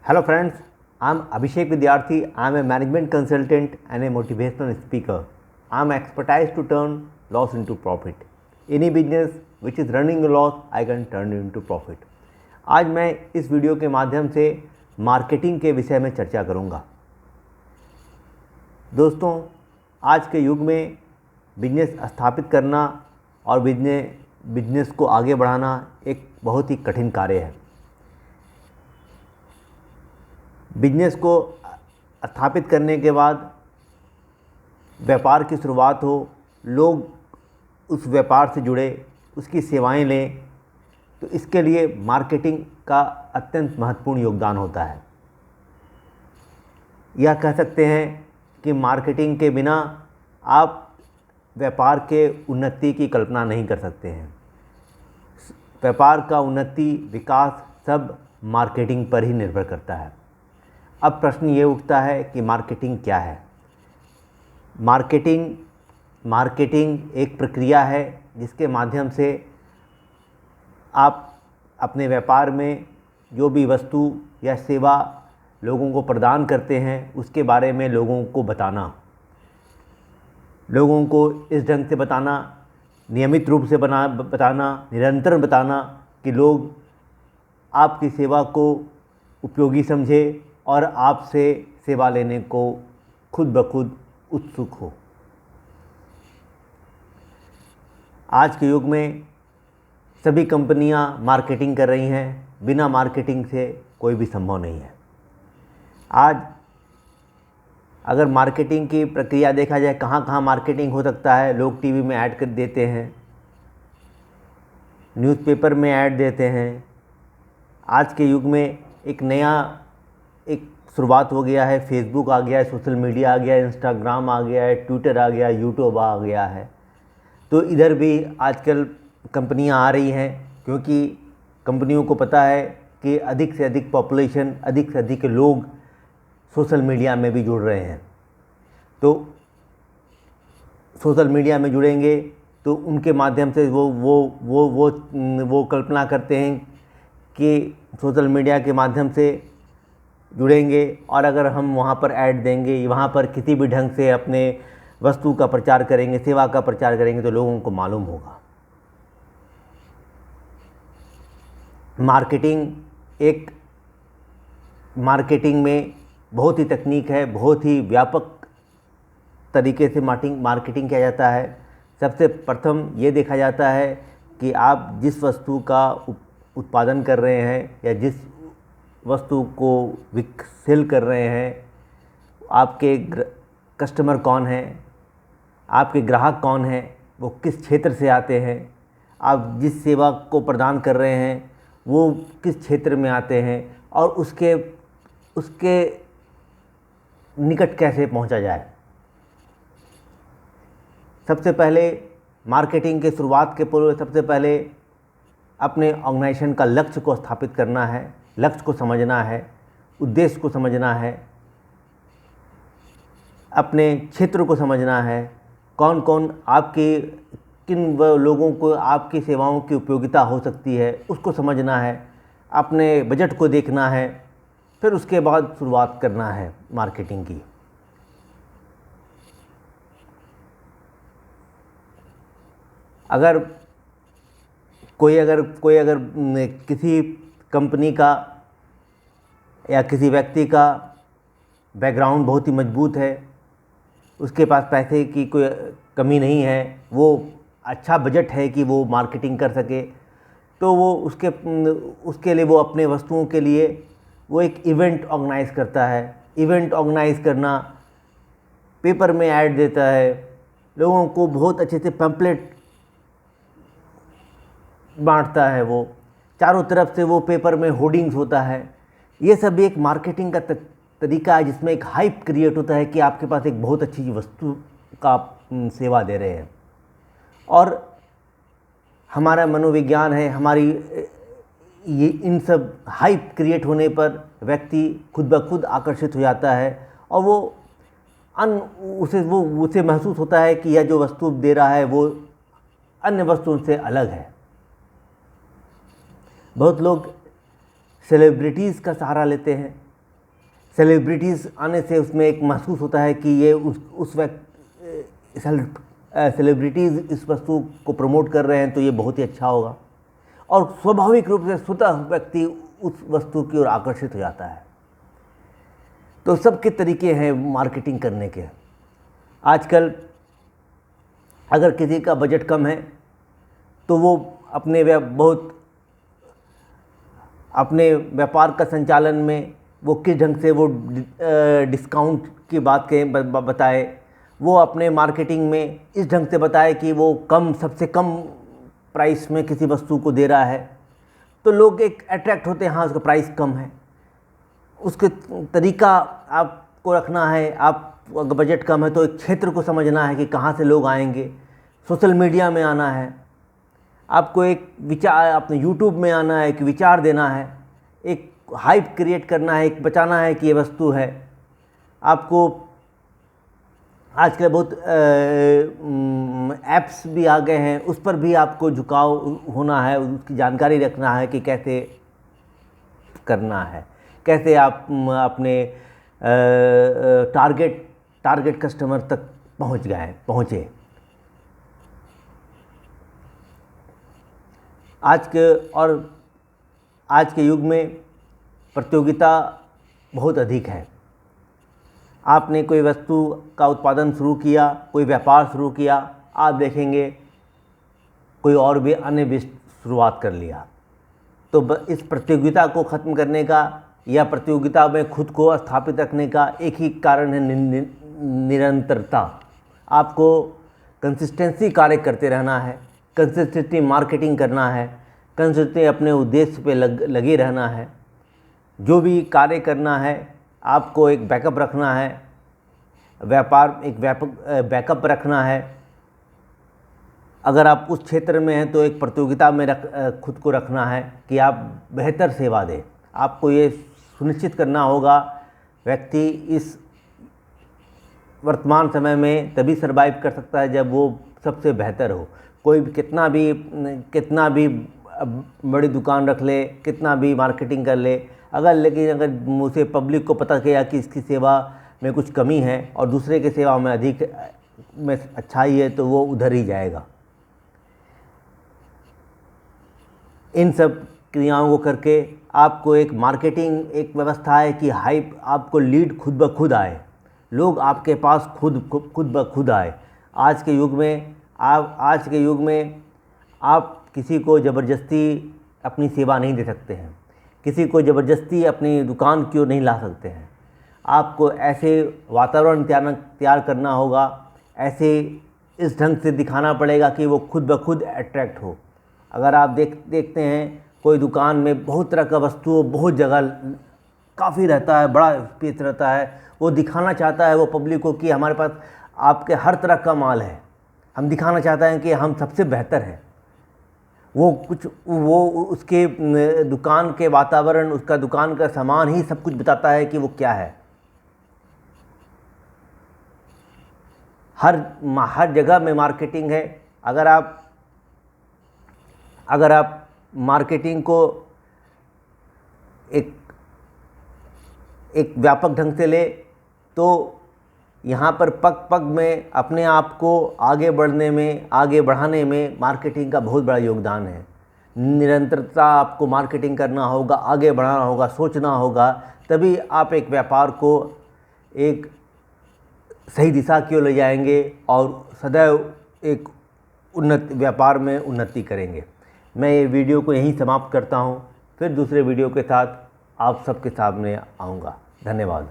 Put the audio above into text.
Hello friends, I am Abhishek Vidyarthi. I am a management consultant and a motivational speaker. I am expertise to turn loss into profit. Any business which is running a loss, I can turn it into profit. आज मैं इस video के माध्यम से marketing के विषय में चर्चा करूंगा। दोस्तों, आज के युग में बिजनेस स्थापित करना और बिजनेस को आगे बढ़ाना एक बहुत ही कठिन कार्य है। बिजनेस को स्थापित करने के बाद व्यापार की शुरुआत हो, लोग उस व्यापार से जुड़े, उसकी सेवाएं लें, तो इसके लिए मार्केटिंग का अत्यंत महत्वपूर्ण योगदान होता है। यह कह सकते हैं कि मार्केटिंग के बिना आप व्यापार के उन्नति की कल्पना नहीं कर सकते हैं। व्यापार का उन्नति, विकास सब मार्केटिंग पर ही निर्भर करता है। अब प्रश्न ये उठता है कि मार्केटिंग क्या है। मार्केटिंग एक प्रक्रिया है जिसके माध्यम से आप अपने व्यापार में जो भी वस्तु या सेवा लोगों को प्रदान करते हैं, उसके बारे में लोगों को बताना, लोगों को इस ढंग से बताना, नियमित रूप से बताना, निरंतर बताना कि लोग आपकी सेवा को उपयोगी समझे और आपसे सेवा लेने को खुद ब खुद उत्सुक हो। आज के युग में सभी कंपनियां मार्केटिंग कर रही हैं, बिना मार्केटिंग से कोई भी संभव नहीं है। आज अगर मार्केटिंग की प्रक्रिया देखा जाए, कहाँ कहाँ मार्केटिंग हो सकता है। लोग टीवी में ऐड कर देते हैं, न्यूज़पेपर में ऐड देते हैं। आज के युग में एक शुरुआत हो गया है। फेसबुक आ गया है, सोशल मीडिया आ गया है, इंस्टाग्राम आ गया है, ट्विटर आ गया, यूट्यूब आ गया है। तो इधर भी आजकल कंपनियां आ रही हैं, क्योंकि कंपनियों को पता है कि अधिक से अधिक पॉपुलेशन, अधिक से अधिक लोग सोशल मीडिया में भी जुड़ रहे हैं। तो सोशल मीडिया में जुड़ेंगे तो उनके माध्यम से वो कल्पना करते हैं कि सोशल मीडिया के माध्यम से जुड़ेंगे और अगर हम वहाँ पर ऐड देंगे, वहाँ पर किसी भी ढंग से अपने वस्तु का प्रचार करेंगे, सेवा का प्रचार करेंगे, तो लोगों को मालूम होगा। मार्केटिंग में बहुत ही तकनीक है, बहुत ही व्यापक तरीके से मार्केटिंग किया जाता है। सबसे प्रथम ये देखा जाता है कि आप जिस वस्तु का उत्पादन कर रहे हैं या जिस वस्तु को सेल कर रहे हैं, आपके कस्टमर कौन हैं, आपके ग्राहक कौन हैं, वो किस क्षेत्र से आते हैं, आप जिस सेवा को प्रदान कर रहे हैं वो किस क्षेत्र में आते हैं और उसके निकट कैसे पहुंचा जाए। सबसे पहले मार्केटिंग के शुरुआत के पूर्व सबसे पहले अपने ऑर्गेनाइजेशन का लक्ष्य को स्थापित करना है, लक्ष्य को समझना है, उद्देश्य को समझना है, अपने क्षेत्र को समझना है, कौन कौन किन लोगों को आपकी सेवाओं की उपयोगिता हो सकती है, उसको समझना है, अपने बजट को देखना है, फिर उसके बाद शुरुआत करना है मार्केटिंग की। अगर कोई अगर किसी कंपनी का या किसी व्यक्ति का बैकग्राउंड बहुत ही मजबूत है, उसके पास पैसे की कोई कमी नहीं है, वो अच्छा बजट है कि वो मार्केटिंग कर सके, तो वो उसके लिए वो अपने वस्तुओं के लिए वो एक इवेंट ऑर्गेनाइज़ करता है। इवेंट ऑर्गेनाइज़ करना, पेपर में ऐड देता है, लोगों को बहुत अच्छे से पैम्पलेट बांटता है, वो चारों तरफ से वो पेपर में होर्डिंग्स होता है। ये सब एक मार्केटिंग का तरीका है जिसमें एक हाइप क्रिएट होता है कि आपके पास एक बहुत अच्छी वस्तु का सेवा दे रहे हैं। और हमारा मनोविज्ञान है, ये इन सब हाइप क्रिएट होने पर व्यक्ति खुद ब खुद आकर्षित हो जाता है और उसे महसूस होता है कि यह जो वस्तु दे रहा है वो अन्य वस्तुओं से अलग है। बहुत लोग सेलिब्रिटीज़ का सहारा लेते हैं, सेलिब्रिटीज़ आने से उसमें एक महसूस होता है कि ये उस वक्त सेलिब्रिटीज़ इस वस्तु को प्रमोट कर रहे हैं तो ये बहुत ही अच्छा होगा, और स्वाभाविक रूप से स्वतः व्यक्ति उस वस्तु की ओर आकर्षित हो जाता है। तो सबके तरीके हैं मार्केटिंग करने के। आजकल अगर किसी का बजट कम है तो वो अपने व्यापार का संचालन में वो किस ढंग से वो डिस्काउंट की बात बताए, वो अपने मार्केटिंग में इस ढंग से बताए कि वो सबसे कम प्राइस में किसी वस्तु को दे रहा है, तो लोग एक अट्रैक्ट होते हैं, हाँ उसका प्राइस कम है। उसके तरीका आपको रखना है। आप अगर बजट कम है तो एक क्षेत्र को समझना है कि कहाँ से लोग आएंगे। सोशल मीडिया में आना है, आपको एक विचार, अपने यूट्यूब में आना है, एक विचार देना है, एक हाइप क्रिएट करना है, एक बचाना है कि ये वस्तु है। आपको आजकल बहुत ऐप्स भी आ गए हैं, उस पर भी आपको झुकाव होना है, उसकी जानकारी रखना है कि कैसे करना है, कैसे आप अपने टारगेट कस्टमर तक पहुँचे। आज के युग में प्रतियोगिता बहुत अधिक है। आपने कोई वस्तु का उत्पादन शुरू किया, कोई व्यापार शुरू किया, आप देखेंगे कोई और भी अन्य भी शुरुआत कर लिया। तो इस प्रतियोगिता को ख़त्म करने का या प्रतियोगिता में खुद को स्थापित रखने का एक ही कारण है, निरंतरता। आपको कंसिस्टेंसी कार्य करते रहना है, कंसिस्टेंटली मार्केटिंग करना है, कंसिस्टेंटली अपने उद्देश्य पे लगे रहना है। जो भी कार्य करना है आपको एक बैकअप रखना है, एक बैकअप रखना है। अगर आप उस क्षेत्र में हैं तो एक प्रतियोगिता में खुद को रखना है कि आप बेहतर सेवा दें। आपको ये सुनिश्चित करना होगा, व्यक्ति इस वर्तमान समय में तभी सर्वाइव कर सकता है जब वो सबसे बेहतर हो। कोई कितना भी बड़ी दुकान रख ले, कितना भी मार्केटिंग कर ले, अगर मुझे पब्लिक को पता किया कि इसकी सेवा में कुछ कमी है और दूसरे की सेवा में अधिक में अच्छाई है, तो वो उधर ही जाएगा। इन सब क्रियाओं को करके आपको एक मार्केटिंग एक व्यवस्था है कि हाइप, आपको लीड खुद ब खुद आए, लोग आपके पास खुद ब खुद आए। आज के युग में आप किसी को ज़बरदस्ती अपनी सेवा नहीं दे सकते हैं, किसी को ज़बरदस्ती अपनी दुकान की ओर नहीं ला सकते हैं। आपको ऐसे वातावरण तैयार करना होगा, ऐसे इस ढंग से दिखाना पड़ेगा कि वो खुद ब खुद अट्रैक्ट हो। अगर आप देखते हैं कोई दुकान में बहुत तरह का वस्तु, बहुत जगह काफ़ी रहता है, बड़ा स्पेस रहता है, वो दिखाना चाहता है वो पब्लिक को कि हमारे पास आपके हर तरह का माल है, हम दिखाना चाहते हैं कि हम सबसे बेहतर हैं। वो उसके दुकान के वातावरण, उसका दुकान का सामान ही सब कुछ बताता है कि वो क्या है। हर जगह में मार्केटिंग है। अगर आप मार्केटिंग को एक व्यापक ढंग से ले तो यहाँ पर पग में अपने आप को आगे बढ़ाने में मार्केटिंग का बहुत बड़ा योगदान है। निरंतरता आपको मार्केटिंग करना होगा, आगे बढ़ाना होगा, सोचना होगा, तभी आप एक व्यापार को एक सही दिशा की ओर ले जाएंगे और सदैव एक व्यापार में उन्नति करेंगे। मैं ये वीडियो को यहीं समाप्त करता हूँ, फिर दूसरे वीडियो के साथ आप सबके सामने आऊँगा। धन्यवाद।